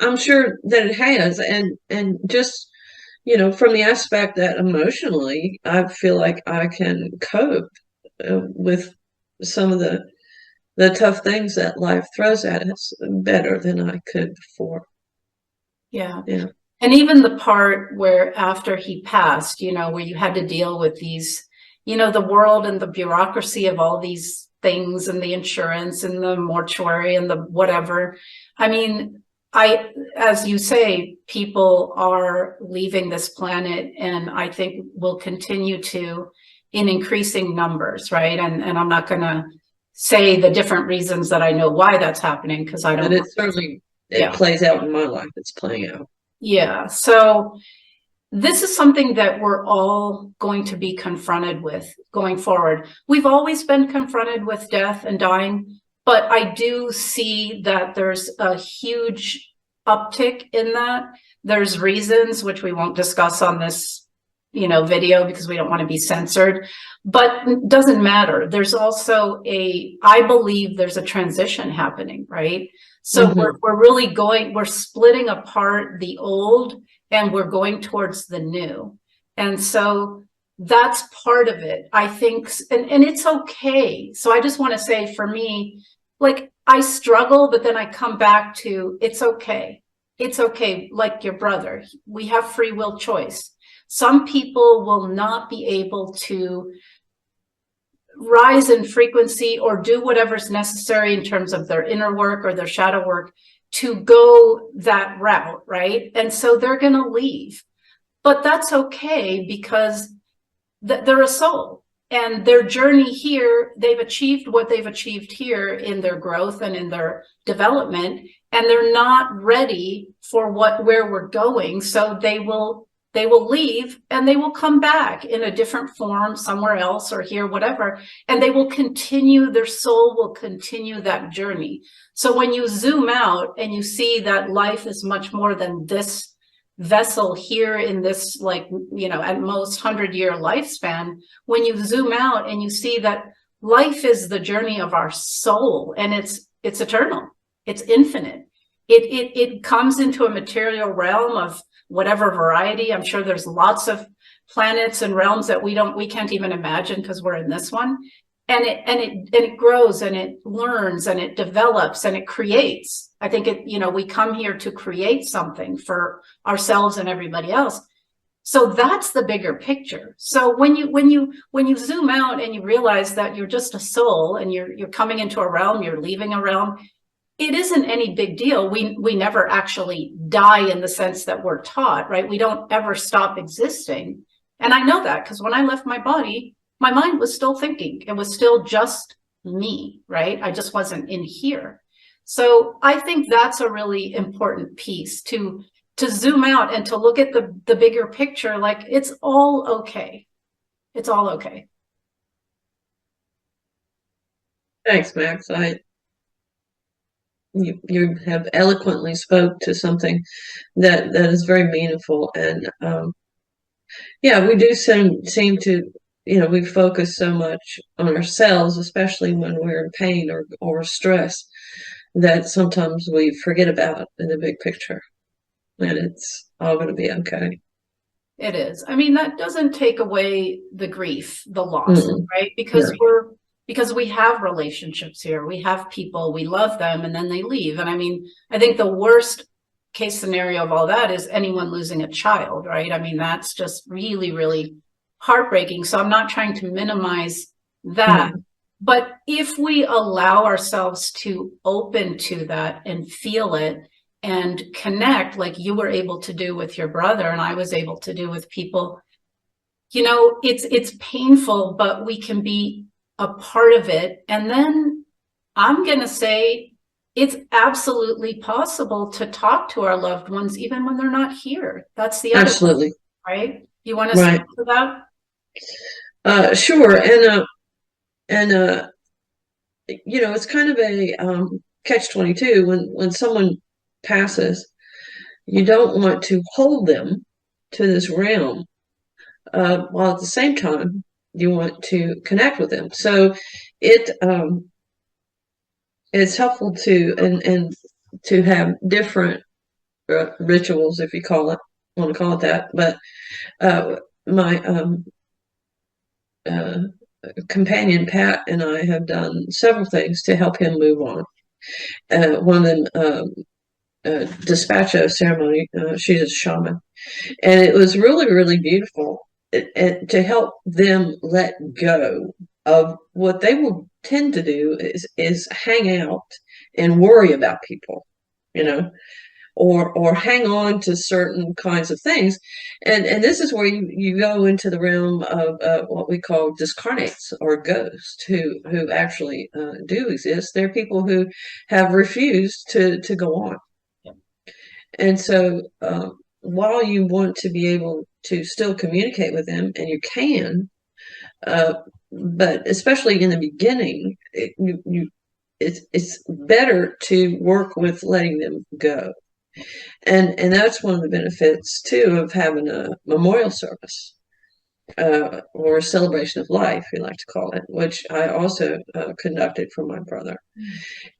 I'm sure that it has. And just, from the aspect that emotionally, I feel like I can cope with some of the tough things that life throws at us better than I could before. Yeah. Yeah. And even the part where after he passed, where you had to deal with these, the world and the bureaucracy of all these things and the insurance and the mortuary and the whatever. I mean, as you say, people are leaving this planet, and I think will continue to in increasing numbers, right? And I'm not going to say the different reasons that I know why that's happening, because I don't. And it plays out in my life. It's playing out. Yeah. So this is something that we're all going to be confronted with going forward. We've always been confronted with death and dying, but I do see that there's a huge uptick in that. There's reasons which we won't discuss on this, video, because we don't want to be censored, but it doesn't matter. There's also I believe there's a transition happening, right? So we're splitting apart the old and we're going towards the new. And so that's part of it, I think. And it's okay. So I just want to say, for me, like, I struggle, but then I come back to, it's okay. It's okay. Like your brother, we have free will choice. Some people will not be able to rise in frequency or do whatever's necessary in terms of their inner work or their shadow work to go that route, right? And so they're going to leave. But that's okay, because they're a soul, and their journey here, they've achieved what they've achieved here in their growth and in their development, and they're not ready for where we're going. So they will leave, and they will come back in a different form somewhere else, or here, whatever, and they will continue, their soul will continue that journey. So when you zoom out and you see that life is much more than this vessel here in this, like, at most 100-year lifespan, when you zoom out and you see that life is the journey of our soul, and it's eternal, it's infinite. It comes into a material realm of whatever variety. I'm sure there's lots of planets and realms that we can't even imagine, because we're in this one. And it grows, and it learns, and it develops, and it creates. I think we come here to create something for ourselves and everybody else. So that's the bigger picture. So when you zoom out and you realize that you're just a soul, and you're coming into a realm, you're leaving a realm, it isn't any big deal. We never actually die in the sense that we're taught, right? We don't ever stop existing. And I know that, because when I left my body, my mind was still thinking. It was still just me, right? I just wasn't in here. So I think that's a really important piece, to zoom out and to look at the bigger picture. Like, it's all okay. It's all okay. Thanks, Max. You have eloquently spoke to something that is very meaningful. And yeah, we do seem to, we focus so much on ourselves, especially when we're in pain or stress, that sometimes we forget about in the big picture, and it's all going to be okay. It is. I mean, that doesn't take away the grief, the loss, right? Because we have relationships here. We have people, we love them, and then they leave. And I mean, I think the worst case scenario of all that is anyone losing a child, right? I mean, that's just really, really heartbreaking. So I'm not trying to minimize that. But if we allow ourselves to open to that and feel it and connect, like you were able to do with your brother and I was able to do with people, it's painful, but we can be a part of it. And then I'm going to say, it's absolutely possible to talk to our loved ones even when they're not here. That's the other absolutely thing, right? You want to speak to that? Sure. And it's kind of a catch-22 when someone passes. You don't want to hold them to this realm, while at the same time you want to connect with them. So it's helpful and to have different rituals, if you want to call it that. But my companion Pat and I have done several things to help him move on. One of them despacho ceremony. She's a shaman, and it was really, really beautiful to help them let go of what they will tend to do is hang out and worry about people, you know, or hang on to certain kinds of things. And this is where you go into the realm of what we call discarnates or ghosts who actually do exist. They're people who have refused to go on. And so while you want to be able to still communicate with them, and you can, uh, but especially in the beginning, it's better to work with letting them go. And that's one of the benefits too of having a memorial service, or a celebration of life, we like to call it, which I also conducted for my brother,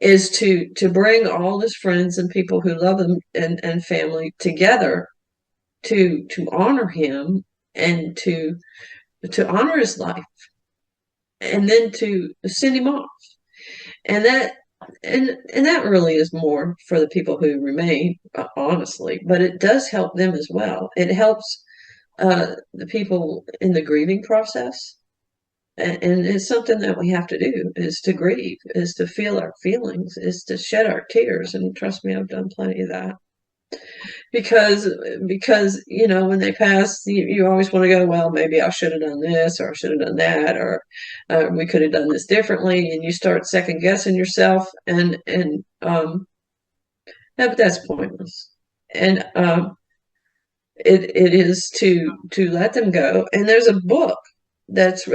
is to bring all his friends and people who love him and family together to honor him and to honor his life, and then to send him off. And that really is more for the people who remain, honestly, but it does help them as well. It helps the people in the grieving process. And it's something that we have to do, is to grieve, is to feel our feelings, is to shed our tears. And trust me, I've done plenty of that. Because when they pass, you always want to go, well, maybe I should have done this, or I should have done that, or we could have done this differently, and you start second guessing yourself, and but that's pointless. And it is to let them go. And there's a book that's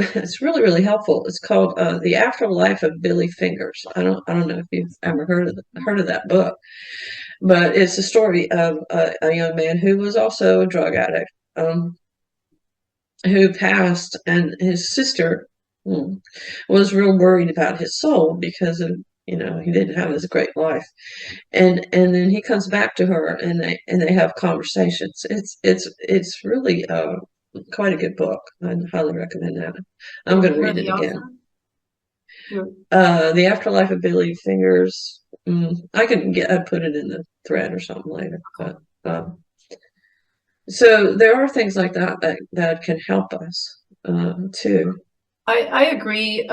really, really helpful. It's called The Afterlife of Billy Fingers. I don't know if you've ever heard of that book. But it's a story of a young man who was also a drug addict, who passed, and his sister was real worried about his soul because of, he didn't have this great life. And then he comes back to her, and they have conversations. It's really quite a good book. I'd highly recommend that. I'm going to read it again. The Afterlife of Billy Fingers. I'd put it in the thread or something later. But so there are things like that can help us too. I agree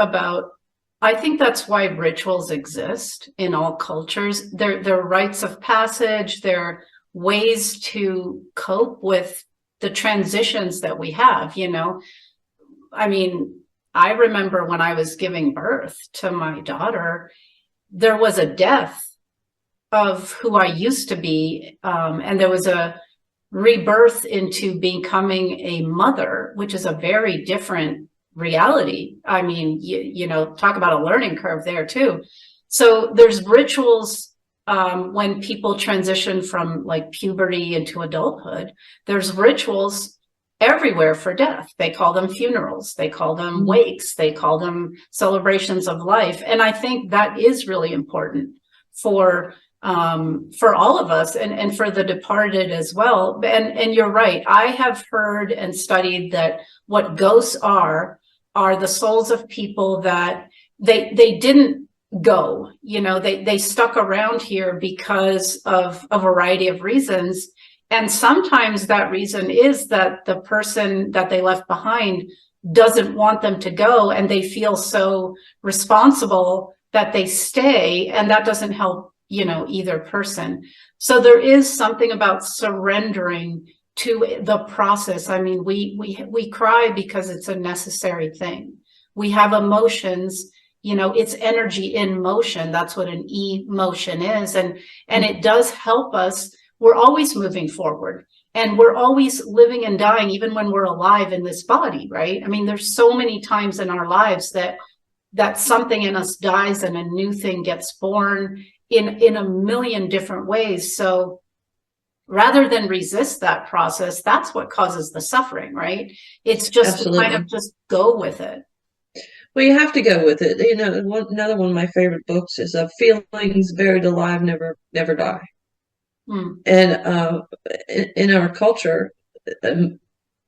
I think that's why rituals exist in all cultures. They're rites of passage. They're ways to cope with the transitions that we have, I mean, I remember when I was giving birth to my daughter, there was a death of who I used to be, and there was a rebirth into becoming a mother, which is a very different reality. I mean, talk about a learning curve there too. So there's rituals when people transition from like puberty into adulthood. There's rituals everywhere for death. They call them funerals, they call them wakes, they call them celebrations of life. And I think that is really important for all of us, and for the departed as well. And you're right. I have heard and studied that what ghosts are the souls of people that they didn't go, they stuck around here because of a variety of reasons. And sometimes that reason is that the person that they left behind doesn't want them to go, and they feel so responsible that they stay, and that doesn't help, either person. So there is something about surrendering to the process. I mean, we cry because it's a necessary thing. We have emotions, it's energy in motion. That's what an emotion is. And it does help us. We're always moving forward, and we're always living and dying, even when we're alive in this body, right? I mean, there's so many times in our lives that something in us dies and a new thing gets born in a million different ways. So rather than resist that process, that's what causes the suffering, right? It's just to kind of just go with it. Well, you have to go with it. Another one of my favorite books is Feelings Buried Alive Never Die. And in our culture,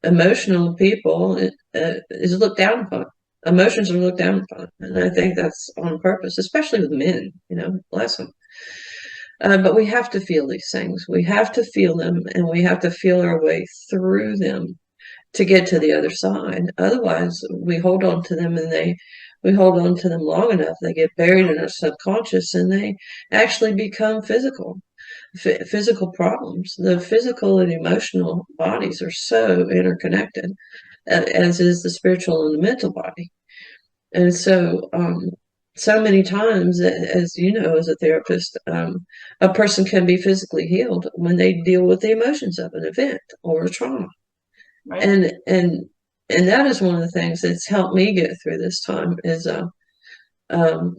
emotional people is looked down upon. Emotions are looked down upon, and I think that's on purpose, especially with men. Bless them. But we have to feel these things. We have to feel them, and we have to feel our way through them to get to the other side. Otherwise, we hold on to them, and we hold on to them long enough, they get buried in our subconscious, and they actually become physical problems. The physical and emotional bodies are so interconnected, as is the spiritual and the mental body. And so many times, as you know, as a therapist, a person can be physically healed when they deal with the emotions of an event or a trauma. Right. And that is one of the things that's helped me get through this time is um,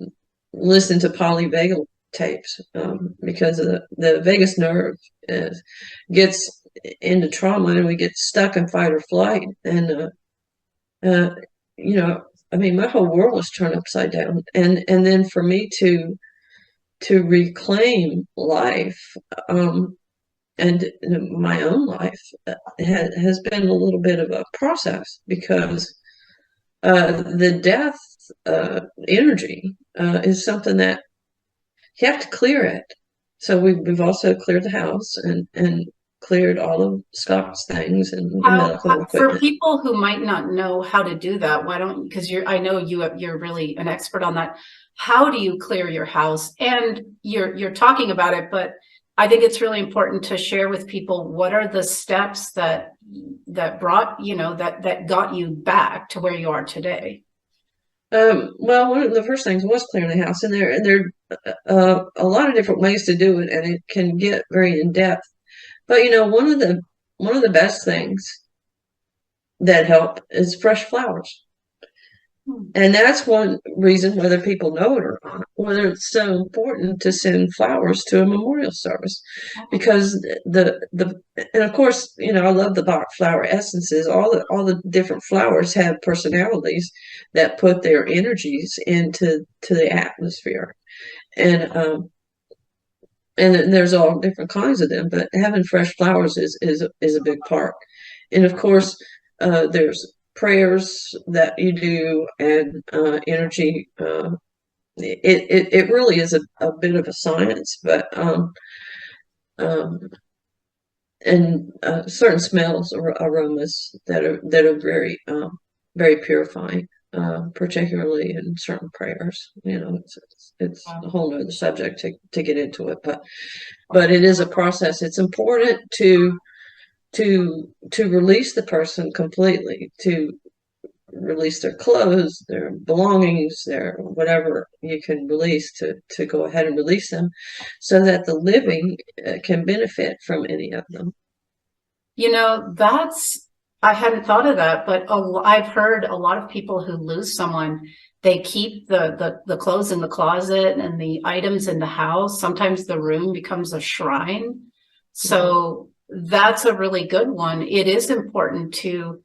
listen to polyvagal tapes, because of the vagus nerve gets into trauma, and we get stuck in fight or flight. And uh, you know, I mean, my whole world was turned upside down. And then for me to reclaim life, and my own life, has been a little bit of a process, because the death energy is something that you have to clear it. So we've also cleared the house, and cleared all of Scott's things and the medical For equipment. people who might not know how to do that, why don't, because I know you're really an expert on that. How do you clear your house? And you're talking about it, but I think it's really important to share with people what are the steps that brought, that got you back to where you are today. Well, one of the first things was clearing the house, and there are a lot of different ways to do it, and it can get very in depth. But one of the best things that help is fresh flowers. And that's one reason, whether people know it or not, whether it's so important to send flowers to a memorial service, because and of course, I love the Bach flower essences. All the different flowers have personalities that put their energies into the atmosphere, and and there's all different kinds of them. But having fresh flowers is a big part. And of course, there's prayers that you do, and energy. It really is a bit of a science, but um, and certain smells or aromas that are very purifying, particularly in certain prayers. It's a whole nother subject to get into it, but it is a process. It's important to release the person completely, to release their clothes, their belongings, their whatever you can release, to go ahead and release them, so that the living can benefit from any of them. I hadn't thought of that, but I've heard a lot of people who lose someone, they keep the clothes in the closet and the items in the house. Sometimes the room becomes a shrine. So that's a really good one. It is important to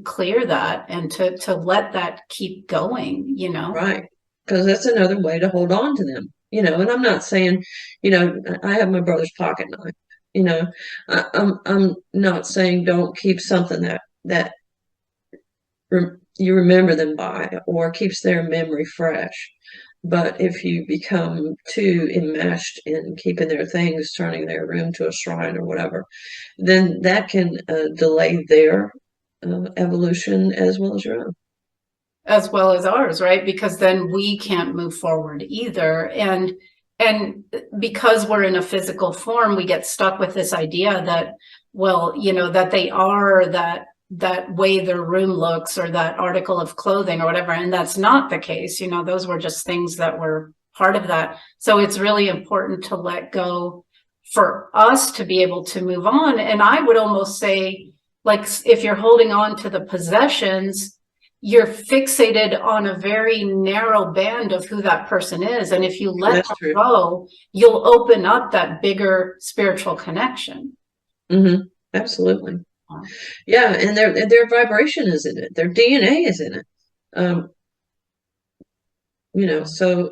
clear that and to let that keep going, Right. Because that's another way to hold on to them. And I'm not saying, I have my brother's pocket knife. I'm not saying don't keep something that you remember them by, or keeps their memory fresh. But if you become too enmeshed in keeping their things, turning their room to a shrine or whatever, then that can delay their evolution as well as your own. As well as ours, right? Because then we can't move forward either. And because we're in a physical form, we get stuck with this idea that, well, that they are that way their room looks, or that article of clothing or whatever. And that's not the case. Those were just things that were part of that. So it's really important to let go for us to be able to move on. And I would almost say, like, if you're holding on to the possessions, you're fixated on a very narrow band of who that person is. And if you let that go, you'll open up that bigger spiritual connection. Mm-hmm. Absolutely. Yeah, and their vibration is in it. Their DNA is in it. So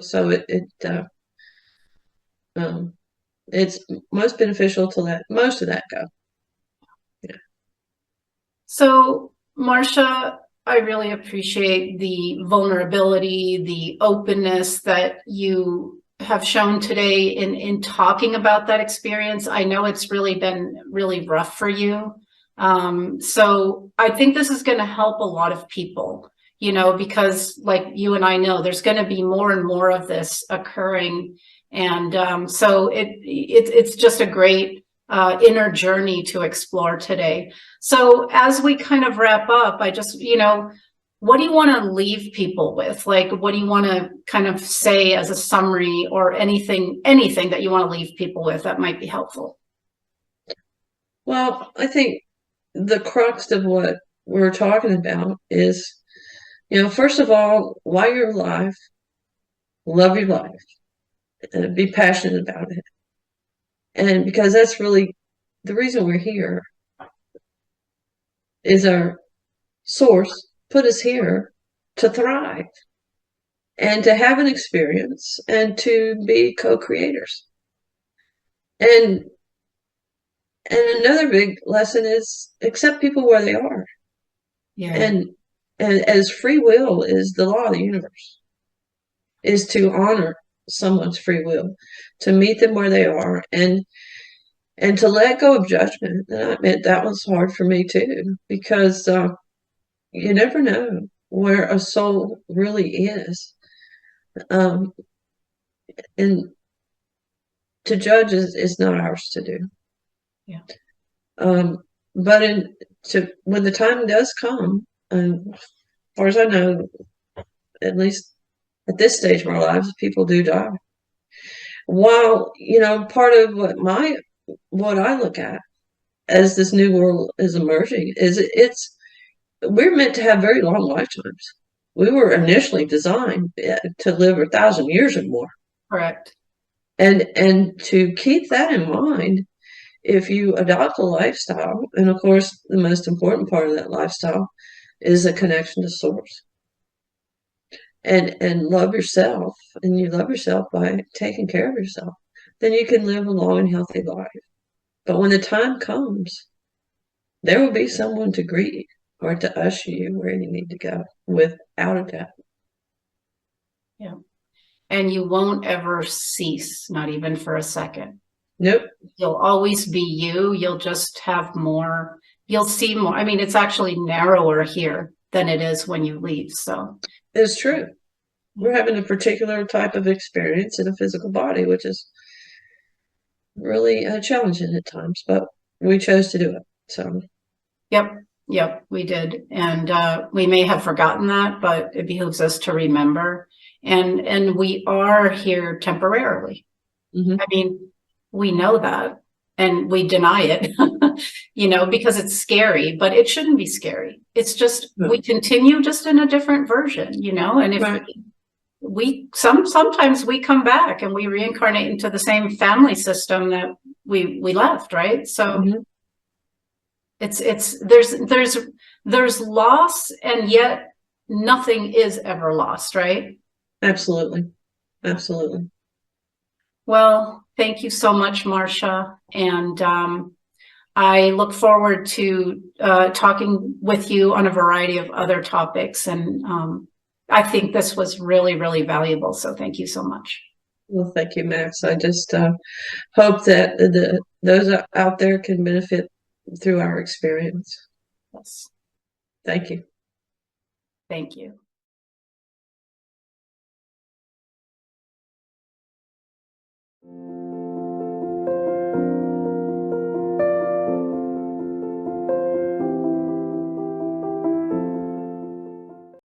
it's most beneficial to let most of that go. Yeah. So, Marsha, I really appreciate the vulnerability, the openness that you have shown today in talking about that experience. I know it's really been really rough for you. So I think this is going to help a lot of people, because like you and I know, there's going to be more and more of this occurring. And so it's just a great inner journey to explore today. So as we kind of wrap up, I just, what do you want to leave people with? Like, what do you want to kind of say as a summary, or anything that you want to leave people with that might be helpful? Well, I think the crux of what we're talking about is, first of all, while you're alive, love your life and be passionate about it. And because that's really the reason we're here, is our source put us here to thrive and to have an experience and to be co-creators. And another big lesson is accept people where they are. Yeah. And as free will is the law of the universe, is to honor someone's free will, to meet them where they are, and to let go of judgment. And I admit that was hard for me too, because you never know where a soul really is. Um, and to judge is not ours to do. Yeah. But when the time does come, and as far as I know, at least at this stage of our lives, people do die. While, part of what I look at as this new world is emerging is we're meant to have very long lifetimes. We were initially designed to live 1,000 years or more. Correct. And to keep that in mind, if you adopt a lifestyle, and of course, the most important part of that lifestyle is a connection to source, and love yourself, and you love yourself by taking care of yourself, then you can live a long and healthy life. But when the time comes, there will be someone to greet or to usher you where you need to go, without a doubt. Yeah. And you won't ever cease, not even for a second. Nope. You'll always be you. You'll just have more. You'll see more. I mean, it's actually narrower here than it is when you leave. So it's true. We're having a particular type of experience in a physical body, which is really challenging at times, but we chose to do it. So, yep, we did. And we may have forgotten that, but it behooves us to remember. And we are here temporarily. mm-hmm. I mean, we know that, and we deny it, because it's scary, but it shouldn't be scary. It's just, we continue just in a different version, and if right. sometimes we come back and we reincarnate into the same family system that we left, right? So mm-hmm. there's loss, and yet nothing is ever lost, right? Absolutely. Well, thank you so much, Marsha, and I look forward to talking with you on a variety of other topics, and I think this was really, really valuable, so thank you so much. Well, thank you, Max. I just hope that those out there can benefit through our experience. Yes. Thank you. Thank you.